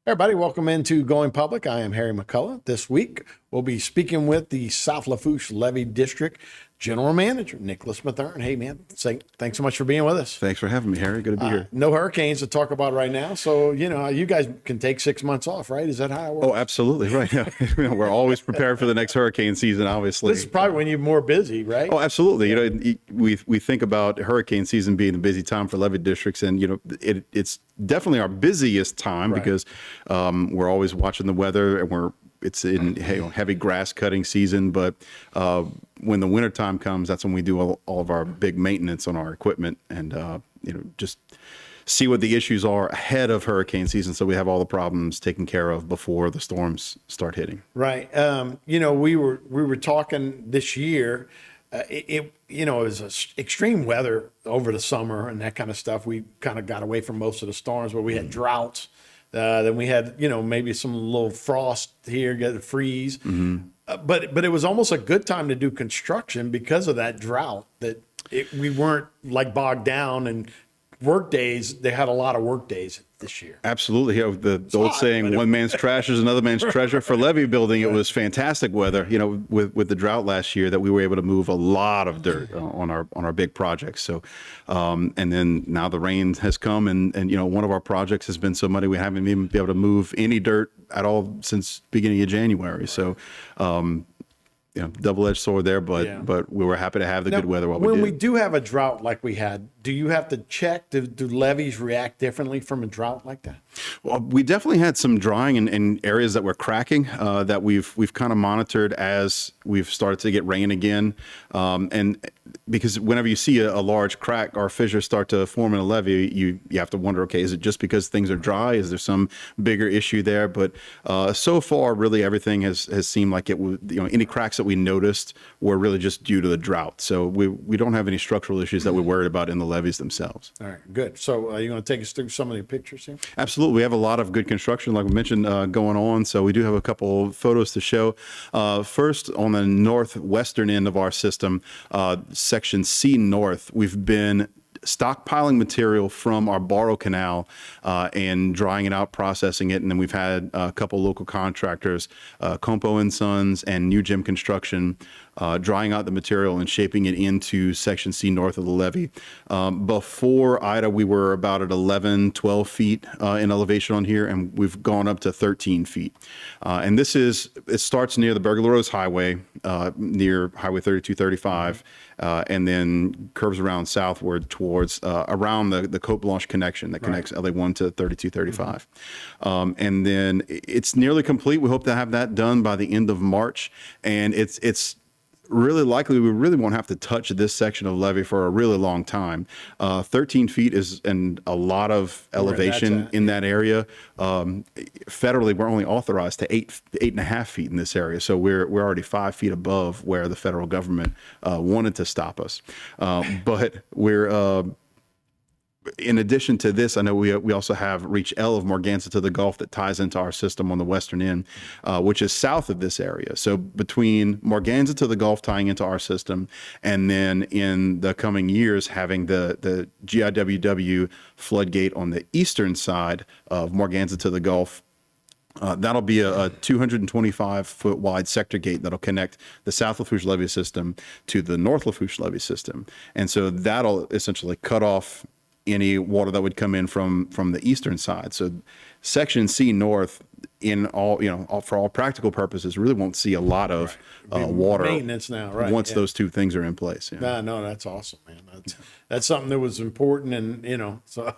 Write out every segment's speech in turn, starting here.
Everybody, welcome into Going Public. I am Harry McCullough. This week, we'll be speaking with the South Lafourche Levee District General Manager, Nicholas Mathern. Hey, man, thanks so much for being with us. Thanks for having me, Harry. Good to be here. No hurricanes to talk about right now. So, you guys can take 6 months off, right? Is that how it works? Oh, absolutely. Right. We're always prepared for the next hurricane season, obviously. This is probably when you're more busy, right? Oh, absolutely. We think about hurricane season being the busy time for levee districts, and it's definitely our busiest time because we're always watching the weather, and it's in heavy grass cutting season. But when the winter time comes, that's when we do all of our big maintenance on our equipment, and just see what the issues are ahead of hurricane season, so we have all the problems taken care of before the storms start hitting. Right. We were talking this year. It was extreme weather over the summer and that kind of stuff. We kind of got away from most of the storms, but we had droughts. Then we had, maybe some little frost here, get a freeze. But it was almost a good time to do construction because of that drought. We weren't like bogged down, and work days. They had a lot of work days this year. Absolutely. The old saying, one man's trash is another man's treasure. For levee building, it was fantastic weather, with the drought last year, that we were able to move a lot of dirt on our big projects. So, and then now the rain has come, and one of our projects has been so muddy we haven't even been able to move any dirt at all since beginning of January. So, double-edged sword there, but we were happy to have the good weather while we did. When we do have a drought like we had, do you have to check? Do levees react differently from a drought like that? Well, we definitely had some drying in areas that were cracking that we've kind of monitored as we've started to get rain again. And because whenever you see a large crack or fissure start to form in a levee, you have to wonder, okay, is it just because things are dry? Is there some bigger issue there? But so far, really everything has seemed like it was, any cracks that we noticed were really just due to the drought. So we don't have any structural issues that we're worried about in the levees themselves. All right, good. So are you going to take us through some of the pictures here? Absolutely. We have a lot of good construction, like we mentioned, going on. So we do have a couple photos to show. First, on the northwestern end of our system, section C North, we've been stockpiling material from our Barrow Canal and drying it out, processing it. And then we've had a couple local contractors, Compo and Sons and New Gym Construction, drying out the material and shaping it into section C north of the levee. Before Ida, we were about at 11, 12 feet in elevation on here, and we've gone up to 13 feet. And it starts near the Burglar Rose Highway, near Highway 3235, and then curves around southward towards around the Cote Blanche connection that connects LA1 to 3235. And then it's nearly complete. We hope to have that done by the end of March, and it's really likely we really won't have to touch this section of levee for a really long time. 13 feet is a lot of elevation in that area. Federally, we're only authorized to 8.5 feet in this area. So we're already 5 feet above where the federal government wanted to stop us. But we're in addition to this, I know we also have Reach L of Morganza to the Gulf that ties into our system on the western end, which is south of this area. So between Morganza to the Gulf tying into our system, and then in the coming years having the GIWW floodgate on the eastern side of Morganza to the Gulf. That'll be a 225-foot wide sector gate that'll connect the South Lafourche levee system to the North Lafourche levee system. And so that'll essentially cut off any water that would come in from the eastern side. So section C north, in all, for all practical purposes, really won't see a lot of water maintenance now, right? Once those two things are in place. No, that's awesome, man. That's something that was important, and so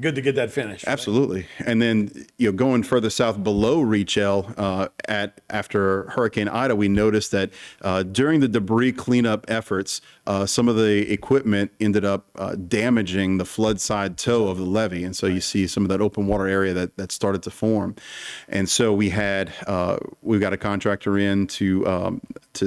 good to get that finished. Absolutely. Right? And then, going further south below Reach L, after Hurricane Ida, we noticed that during the debris cleanup efforts, some of the equipment ended up damaging the flood side toe of the levee. And so you see some of that open water area that started to form. And so we've got a contractor in to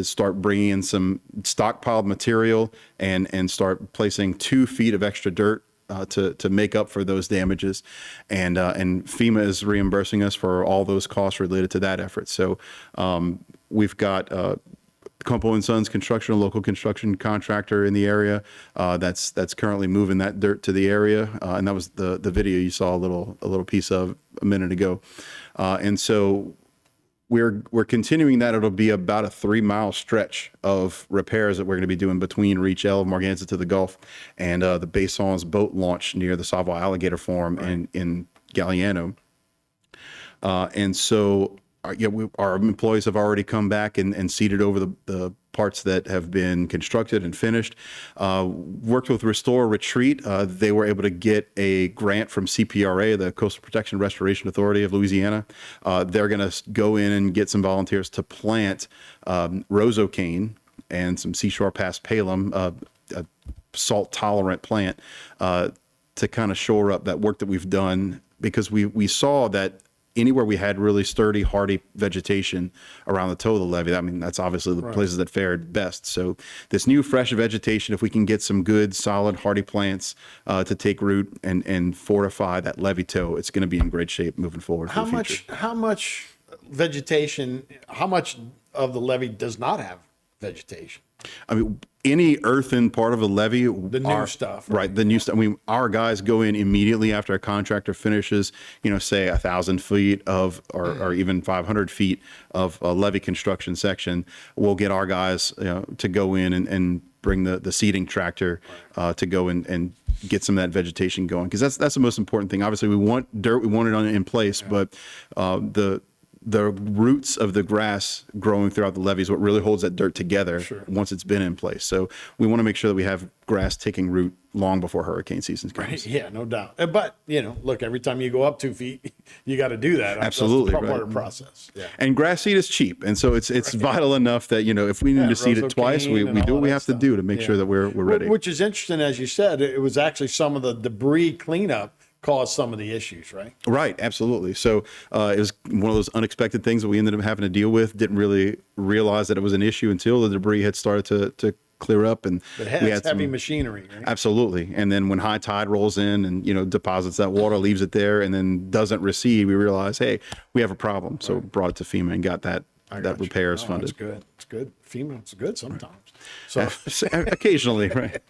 start bringing in some stockpiled material and start placing 2 feet of extra dirt to make up for those damages, and FEMA is reimbursing us for all those costs related to that effort. So we've got Compo and Sons Construction, a local construction contractor in the area that's currently moving that dirt to the area, and that was the video you saw a little piece of a minute ago. And so we're continuing that. It'll be about a 3-mile stretch of repairs that we're going to be doing between Reach L of Marganza to the Gulf and the Basson's boat launch near the Savo Alligator Farm in Galliano. And so our employees have already come back and seeded over the parts that have been constructed and finished. Worked with Restore Retreat. They were able to get a grant from CPRA, the Coastal Protection and Restoration Authority of Louisiana. They're going to go in and get some volunteers to plant rosocane and some seashore pass palum, a salt tolerant plant, to kind of shore up that work that we've done, because we saw that anywhere we had really sturdy, hardy vegetation around the toe of the levee, I mean, that's obviously the places that fared best. So this new fresh vegetation, if we can get some good, solid, hardy plants to take root and fortify that levee toe, it's going to be in great shape moving forward. How much vegetation, how much of the levee does not have vegetation? I mean, any earthen part of a levee, the new stuff, right? The new stuff. I mean, our guys go in immediately after a contractor finishes, say 1,000 feet of, or even 500 feet of a levee construction section. We'll get our guys to go in and bring the seeding tractor to go and get some of that vegetation going, because that's the most important thing. Obviously, we want dirt, we want it in place, but the roots of the grass growing throughout the levee is what really holds that dirt together once it's been in place. So we want to make sure that we have grass taking root long before hurricane season comes. Right. Yeah, no doubt. But, look, every time you go up 2 feet, you got to do that. Absolutely. That's part of the process. Yeah. And grass seed is cheap. And so it's vital enough that, if we need to seed it twice, we do what we have to do to make sure that we're ready. Which is interesting, as you said, it was actually some of the debris cleanup caused some of the issues, right? Right, absolutely. So it was one of those unexpected things that we ended up having to deal with. Didn't really realize that it was an issue until the debris had started to clear up, and we had heavy machinery, right? Absolutely. And then when high tide rolls in and deposits that water, leaves it there, and then doesn't recede, we realize, hey, we have a problem. So brought it to FEMA and got that repairs funded. That's good. It's good. FEMA, it's good sometimes. So occasionally, right?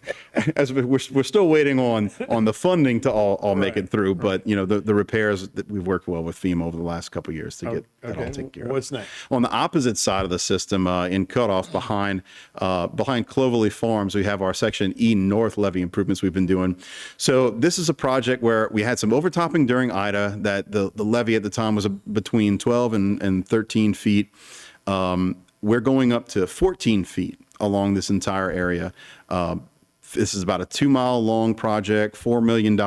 As we're still waiting on the funding to all make it through, but the repairs that we've worked well with FEMA over the last couple of years to get that all taken care of. What's next? On the opposite side of the system, in cutoff behind Cloverleaf Farms, we have our Section E North levee improvements we've been doing. So this is a project where we had some overtopping during Ida. That the levee at the time was between 12 and 13 feet. We're going up to 14 feet along this entire area. This is about a 2-mile long project, $4 million,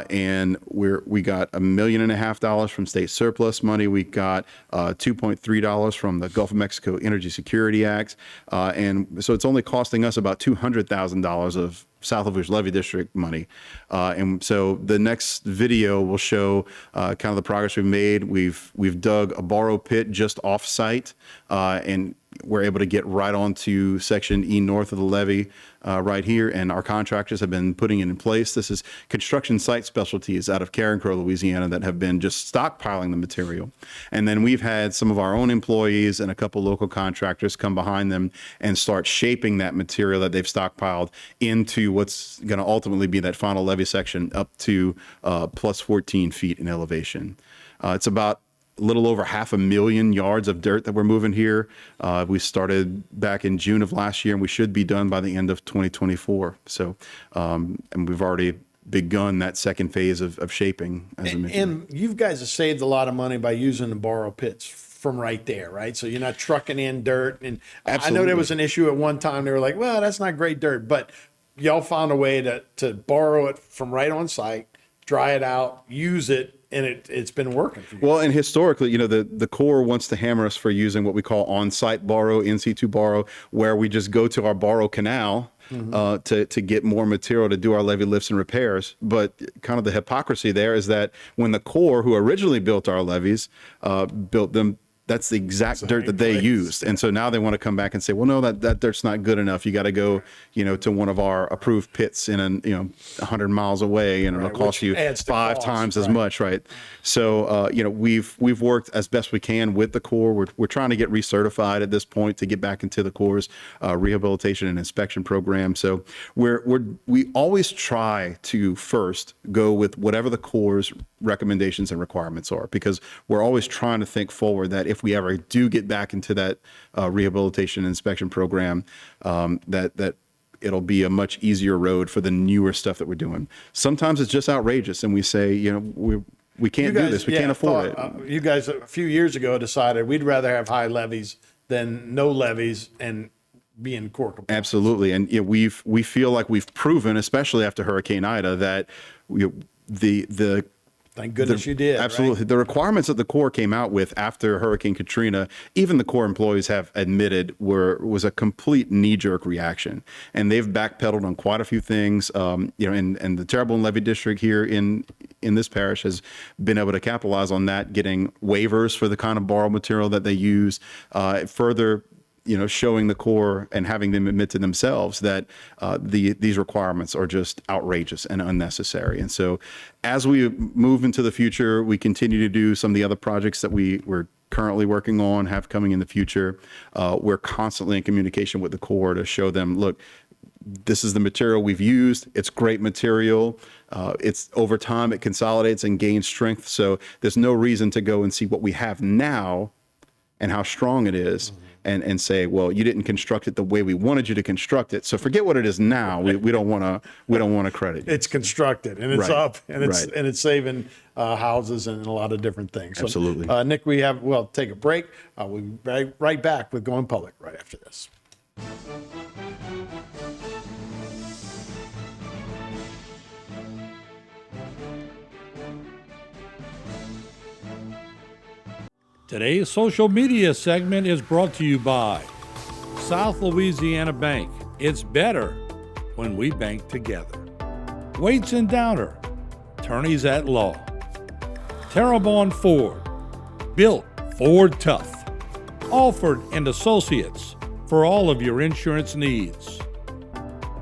and we got $1.5 million from state surplus money. We got $2.3 from the Gulf of Mexico Energy Security Act, and so it's only costing us about $200,000 of South Louisiana Levee District money. And so the next video will show kind of the progress we've made. We've dug a borrow pit just off site, and we're able to get right onto Section E North of the levee right here, and our contractors have been putting it in place. This is Construction Site Specialties out of Carencro, Louisiana, that have been just stockpiling the material. And then we've had some of our own employees and a couple local contractors come behind them and start shaping that material that they've stockpiled into what's going to ultimately be that final levee section up to plus 14 feet in elevation. It's about a little over 500,000 yards of dirt that we're moving here. We started back in June of last year, and we should be done by the end of 2024. So, and we've already begun that second phase of shaping, as I mentioned. And you guys have saved a lot of money by using the borrow pits from right there, right? So you're not trucking in dirt. And Absolutely. I know there was an issue at one time. They were like, well, that's not great dirt. But y'all found a way to borrow it from right on site, dry it out, use it, and it's been working for you. Well, and historically, the Corps wants to hammer us for using what we call on-site borrow, in situ borrow, where we just go to our borrow canal to get more material to do our levee lifts and repairs. But kind of the hypocrisy there is that when the Corps, who originally built our levees, built them, that's the exact dirt that they used. And so now they want to come back and say, well, no, that dirt's not good enough. You got to go, to one of our approved pits in 100 miles away, and it'll cost you 5 times as much, right? So, we've worked as best we can with the Corps. We're trying to get recertified at this point to get back into the Corps' rehabilitation and inspection program. So we always try to first go with whatever the Corps' recommendations and requirements are, because we're always trying to think forward that if we ever do get back into that rehabilitation inspection program, that it'll be a much easier road for the newer stuff that we're doing. Sometimes it's just outrageous, and we say, we can't do this. We can't afford it. You guys a few years ago decided we'd rather have high levies than no levies and be in core compliance. Absolutely, and we feel like we've proven, especially after Hurricane Ida, that the Thank goodness you did. Absolutely. Right? The requirements that the Corps came out with after Hurricane Katrina, even the Corps employees have admitted was a complete knee-jerk reaction. And they've backpedaled on quite a few things. And the Terrebonne Levee District here in this parish has been able to capitalize on that, getting waivers for the kind of borrowed material that they use, further showing the Corps and having them admit to themselves that these requirements are just outrageous and unnecessary. And so as we move into the future, we continue to do some of the other projects that we're currently working on, have coming in the future. We're constantly in communication with the Corps to show them, look, this is the material we've used. It's great material. It's over time, it consolidates and gains strength. So there's no reason to go and see what we have now and how strong it is. And say, well, you didn't construct it the way we wanted you to construct it. So forget what it is now. We don't want to credit you. It's constructed and it's Right. up and it's Right. and it's saving houses and a lot of different things. So, Absolutely. Nick, we'll take a break. We'll be right back with Going Public right after this. Today's social media segment is brought to you by South Louisiana Bank. It's better when we bank together. Waits and Downer, attorneys at law. Terrebonne Ford, built Ford tough. Alford and Associates for all of your insurance needs.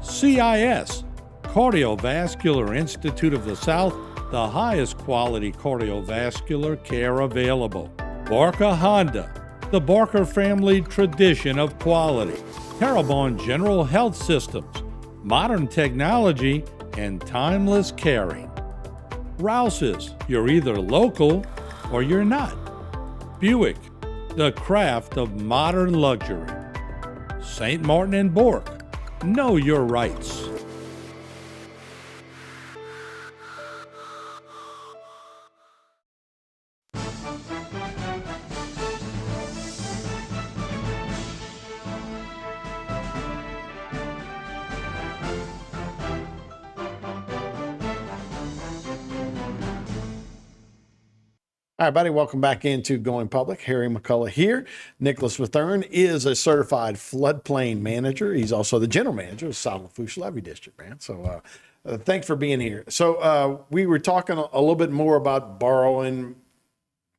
CIS, Cardiovascular Institute of the South, the highest quality cardiovascular care available. Barker Honda, the Barker family tradition of quality. Terrebonne General Health Systems, modern technology and timeless caring. Rouse's, you're either local or you're not. Buick, the craft of modern luxury. St. Martin and Bourke, know your rights. All right, buddy, welcome back into Going Public. Harry McCullough here. Nicholas Mathern is a certified floodplain manager. He's also the general manager of South Lafourche Levee District, man. So thanks for being here. So we were talking a little bit more about borrowing,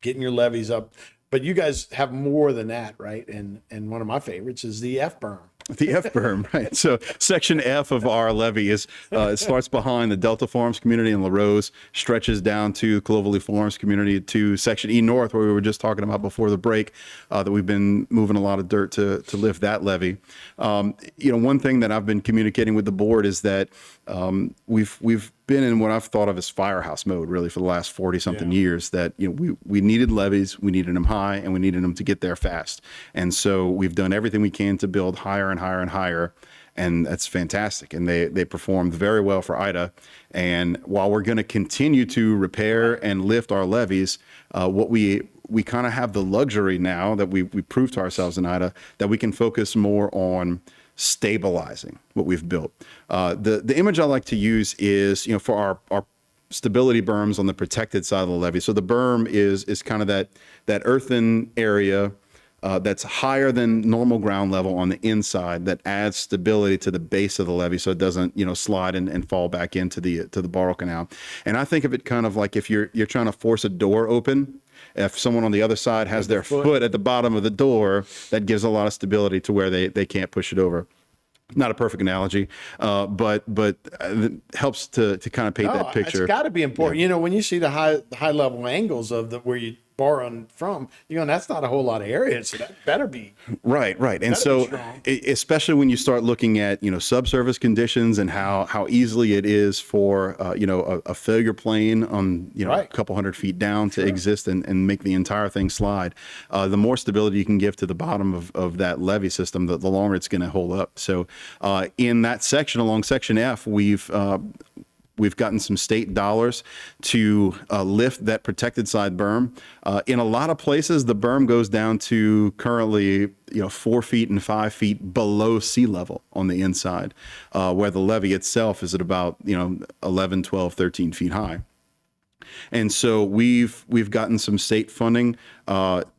getting your levees up, but you guys have more than that, right? And one of my favorites is the F berm. The F berm, right? So section F of our levee is it starts behind the Delta Farms community in La Rose, stretches down to Clovelly Farms community to section E North, where we were just talking about before the break, that we've been moving a lot of dirt to lift that levee. One thing that I've been communicating with the board is that we've been in what I've thought of as firehouse mode really for the last 40 something years, that we needed levees, we needed them high, and we needed them to get there fast. And so we've done everything we can to build higher and higher and higher, and that's fantastic. And they performed very well for Ida. And while we're going to continue to repair and lift our levees, what we kind of have the luxury now that we proved to ourselves in Ida that we can focus more on stabilizing what we've built. The image I like to use is, for our stability berms on the protected side of the levee. So the berm is kind of that earthen area that's higher than normal ground level on the inside, that adds stability to the base of the levee so it doesn't slide and fall back into the borrow canal. And I think of it kind of like if you're trying to force a door open. If someone on the other side has their foot at the bottom of the door, that gives a lot of stability to where they can't push it over. Not a perfect analogy, but it helps to kind of paint that picture. It's got to be important. When you see the high level angles of where you borrowing from, that's not a whole lot of area, so that better be. Right. And Better be so, strong. especially when you start looking at, subsurface conditions and how easily it is for, a failure plane on, a Right. couple 100 feet down to exist and make the entire thing slide. The more stability you can give to the bottom of that levee system, the longer it's going to hold up. So, in that section along section F, we've gotten some state dollars to lift that protected side berm. In a lot of places, the berm goes down to currently, 4 feet and 5 feet below sea level on the inside, where the levee itself is at about, 11, 12, 13 feet high. And so we've gotten some state funding.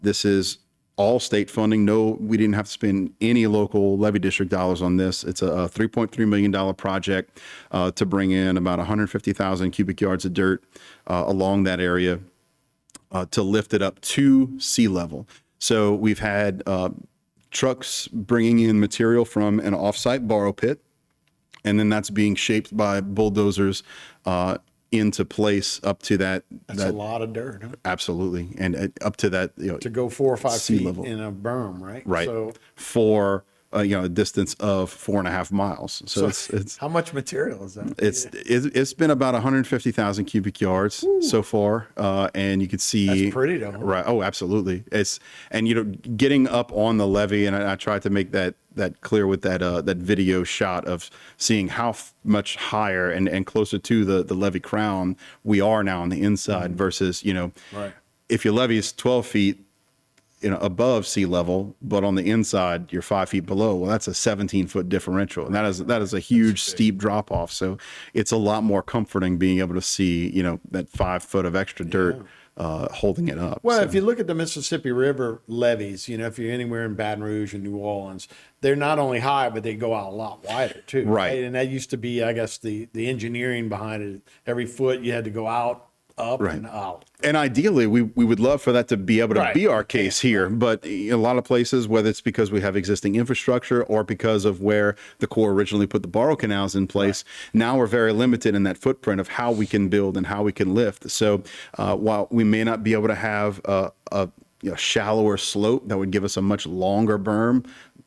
This is all state funding. No, we didn't have to spend any local levy district dollars on this. It's a $3.3 million project to bring in about 150,000 cubic yards of dirt along that area to lift it up to sea level. So we've had trucks bringing in material from an offsite borrow pit, and then that's being shaped by bulldozers into place up to that. That's a lot of dirt, huh? Absolutely. And up to that, To go 4 or 5 sea feet level. in a berm, right? Right. So For a distance of 4.5 miles. So it's how much material is that? it's been about 150,000 cubic yards so far, and you can see That's pretty though. right. Oh, absolutely. Getting up on the levee, and I tried to make that clear with that video shot of seeing how much higher and closer to the levee crown we are now on the inside versus Right. if your levee is 12 feet above sea level, but on the inside you're 5 feet below. Well, that's a 17-foot differential, and that is a huge steep drop off. So it's a lot more comforting being able to see that 5 foot of extra dirt holding it up. Well, So- if you look at the Mississippi River levees, if you're anywhere in Baton Rouge and New Orleans, they're not only high, but they go out a lot wider too. Right. And that used to be, I guess, the engineering behind it. Every foot you had to go out, up, Right. and out. And ideally, we would love for that to be able to Right. be our case here. But a lot of places, whether it's because we have existing infrastructure or because of where the Corps originally put the borrow canals in place, now we're very limited in that footprint of how we can build and how we can lift. So while we may not be able to have a shallower slope that would give us a much longer berm,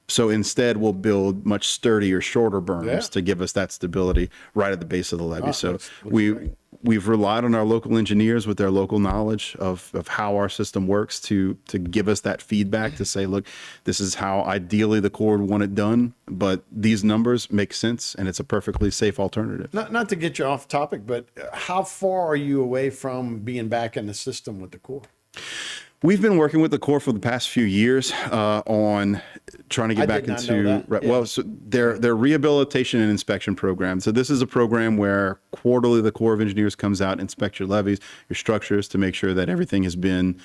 so instead we'll build much sturdier, shorter berms Yeah. to give us that stability right at the base of the levee. So looks great. we've relied on our local engineers with their local knowledge of how our system works to give us that feedback to say, look, this is how ideally the Corps would want it done, but these numbers make sense and it's a perfectly safe alternative. Not to get you off topic, but how far are you away from being back in the system with the Corps? We've been working with the Corps for the past few years on trying to get I back did not into know that. right. Yeah. Well, so their rehabilitation and inspection program. So this is a program where quarterly the Corps of Engineers comes out, inspect your levees, your structures to make sure that everything has been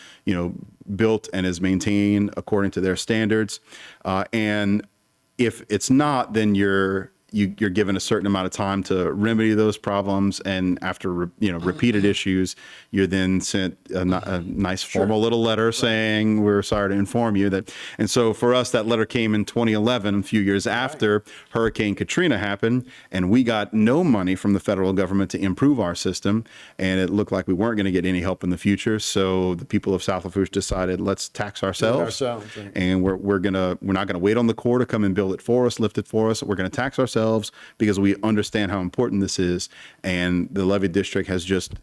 built and is maintained according to their standards. And if it's not, then you're given a certain amount of time to remedy those problems, and after repeated issues, you're then sent a nice formal little letter saying we're sorry to inform you that. And so for us, that letter came in 2011, a few years after Hurricane Katrina happened, and we got no money from the federal government to improve our system, and it looked like we weren't going to get any help in the future. So the people of South Lafourche decided, let's tax ourselves, Right. and we're not gonna wait on the Corps to come and build it for us, lift it for us. We're gonna tax ourselves because we understand how important this is. And the levee district has just,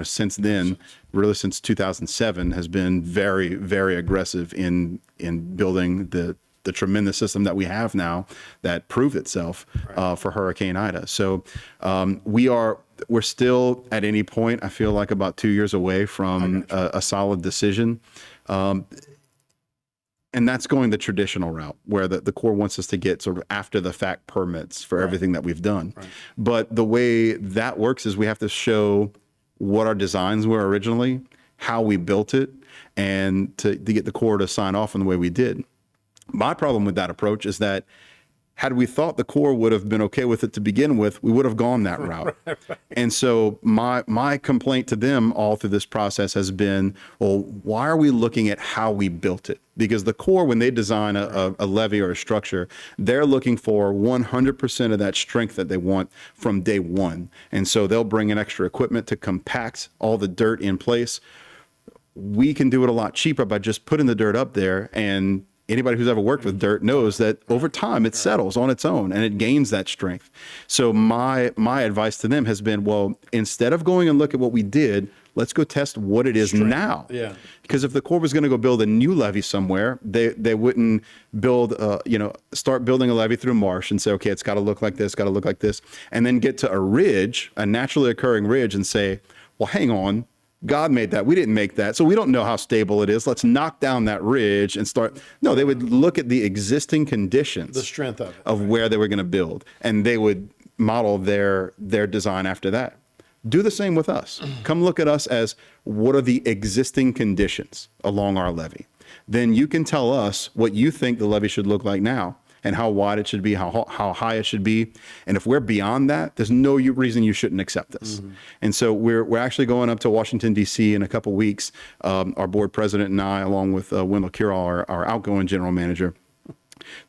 since then, really since 2007, has been very, very aggressive in building the tremendous system that we have now that proved itself for Hurricane Ida. So we're still at any point, I feel like about 2 years away from a solid decision. And that's going the traditional route where the Corps wants us to get sort of after the fact permits for everything that we've done. Right. But the way that works is we have to show what our designs were originally, how we built it, and to get the Corps to sign off on the way we did. My problem with that approach is that had we thought the Corps would have been okay with it to begin with, we would have gone that route. Right. And so my complaint to them all through this process has been, well, why are we looking at how we built it? Because the Corps, when they design a levee or a structure, they're looking for 100% of that strength that they want from day one. And so they'll bring in extra equipment to compact all the dirt in place. we can do it a lot cheaper by just putting the dirt up there. And anybody who's ever worked with dirt knows that over time it settles on its own and it gains that strength. So my advice to them has been, well, instead of going and look at what we did, let's go test what it is now. Yeah. Because if the Corps was going to go build a new levee somewhere, they wouldn't build, start building a levee through marsh and say, okay, it's got to look like this, got to look like this, and then get to a ridge, a naturally occurring ridge, and say, well, hang on, God made that. We didn't make that. So we don't know how stable it is. Let's knock down that ridge and start. No, they would look at the existing conditions, The strength of it. of where they were going to build, and they would model their design after that. Do the same with us. Come look at us as what are the existing conditions along our levee. Then you can tell us what you think the levee should look like now and how wide it should be, how high it should be. And if we're beyond that, there's no reason you shouldn't accept this. And so we're actually going up to Washington, D.C. in a couple weeks. Our board president and I, along with Wendell Curall, our outgoing general manager,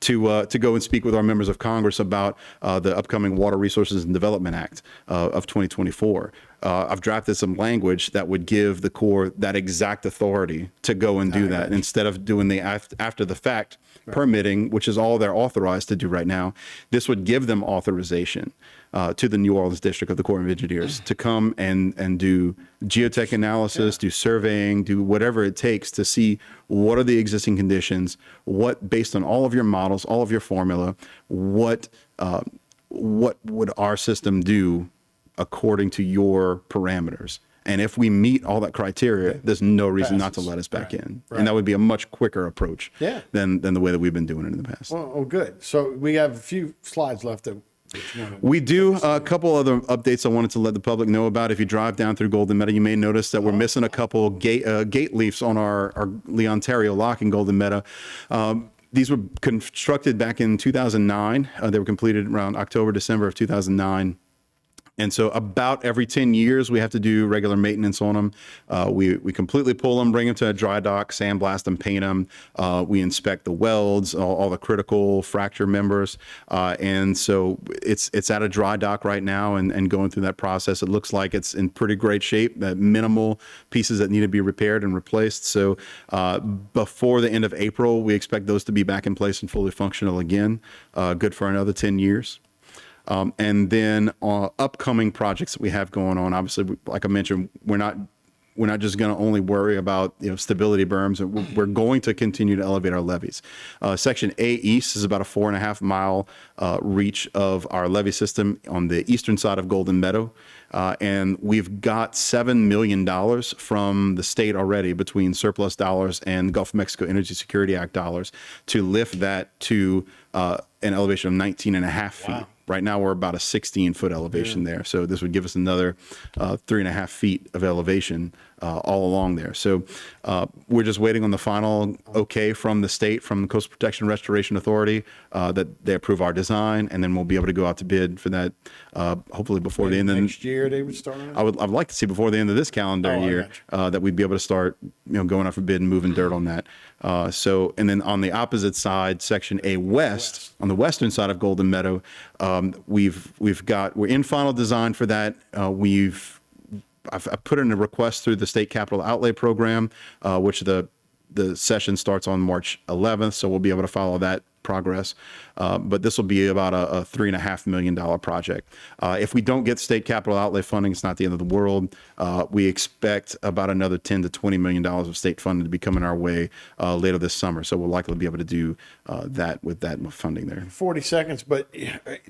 to go and speak with our members of Congress about the upcoming Water Resources and Development Act of 2024. I've drafted some language that would give the Corps that exact authority to go and do that instead of doing the after the fact permitting, which is all they're authorized to do right now. This would give them authorization to the New Orleans District of the Corps of Engineers to come and do geotech analysis, do surveying, do whatever it takes to see what are the existing conditions, what, based on all of your models, all of your formula, what would our system do according to your parameters. And if we meet all that criteria, there's no reason not to let us back in. And that would be a much quicker approach than the way that we've been doing it in the past. Well, good. So we have a few slides left that we do a couple other updates I wanted to let the public know about. If you drive down through Golden Meadow, you may notice that we're missing a couple gate leafs on our Lee Ontario lock in Golden Meadow. These were constructed back in 2009. They were completed around October, December of 2009. And so about every 10 years, we have to do regular maintenance on them. We completely pull them, bring them to a dry dock, sandblast them, paint them. We inspect the welds, all the critical fracture members. And so it's at a dry dock right now and going through that process. It looks like it's in pretty great shape, minimal pieces that need to be repaired and replaced. So before the end of April, we expect those to be back in place and fully functional again, good for another 10 years. And then upcoming projects that we have going on, obviously, like I mentioned, we're not just going to only worry about stability berms. We're going to continue to elevate our levees. Section A East is about a 4.5 mile reach of our levee system on the eastern side of Golden Meadow. And we've got $7 million from the state already between surplus dollars and Gulf of Mexico Energy Security Act dollars to lift that to an elevation of 19.5 feet. Wow. Right now, we're about a 16-foot elevation there. So this would give us another 3.5 feet of elevation all along there. So we're just waiting on the final okay from the state, from the Coastal Protection and Restoration Authority, that they approve our design, and then we'll be able to go out to bid for that hopefully before the end of next year they would start on it? I'd like to see before the end of this calendar year that we'd be able to start going out for bid and moving dirt on that. And then on the opposite side, Section A West, on the western side of Golden Meadow, we're in final design for that. I've put in a request through the State Capital Outlay Program, which the session starts on March 11th, so we'll be able to follow that progress. But this will be about a $3.5 million project. If we don't get state capital outlay funding, it's not the end of the world. We expect about another $10 to $20 million of state funding to be coming our way later this summer. So we'll likely be able to do that with that funding there. 40 seconds, but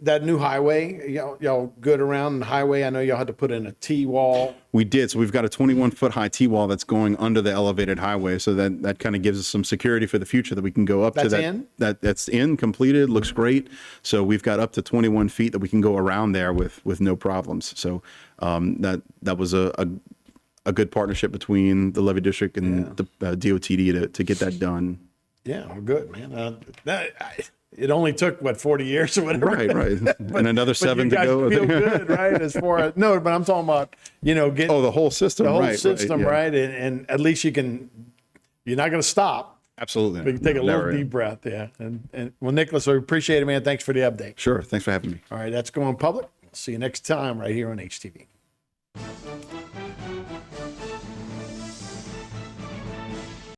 that new highway, y'all good around the highway? I know y'all had to put in a T-wall. We did. So we've got a 21-foot high T-wall that's going under the elevated highway. So that kind of gives us some security for the future that we can go up to that. That's in, completed, looks great. So we've got up to 21 feet that we can go around there with no problems. So that was a good partnership between the levee district and the DOTD to get that done. Yeah, well, good, man. It only took 40 years or whatever. Right. And another 7 to go. Feel good, right? As far as no, but I'm talking about getting the whole system, the whole system, right? And at least you're not going to stop. Absolutely. But you take a little deep breath, yeah. And well, Nicholas, we appreciate it, man. Thanks for the update. Sure. Thanks for having me. All right, that's Going Public. See you next time right here on HTV.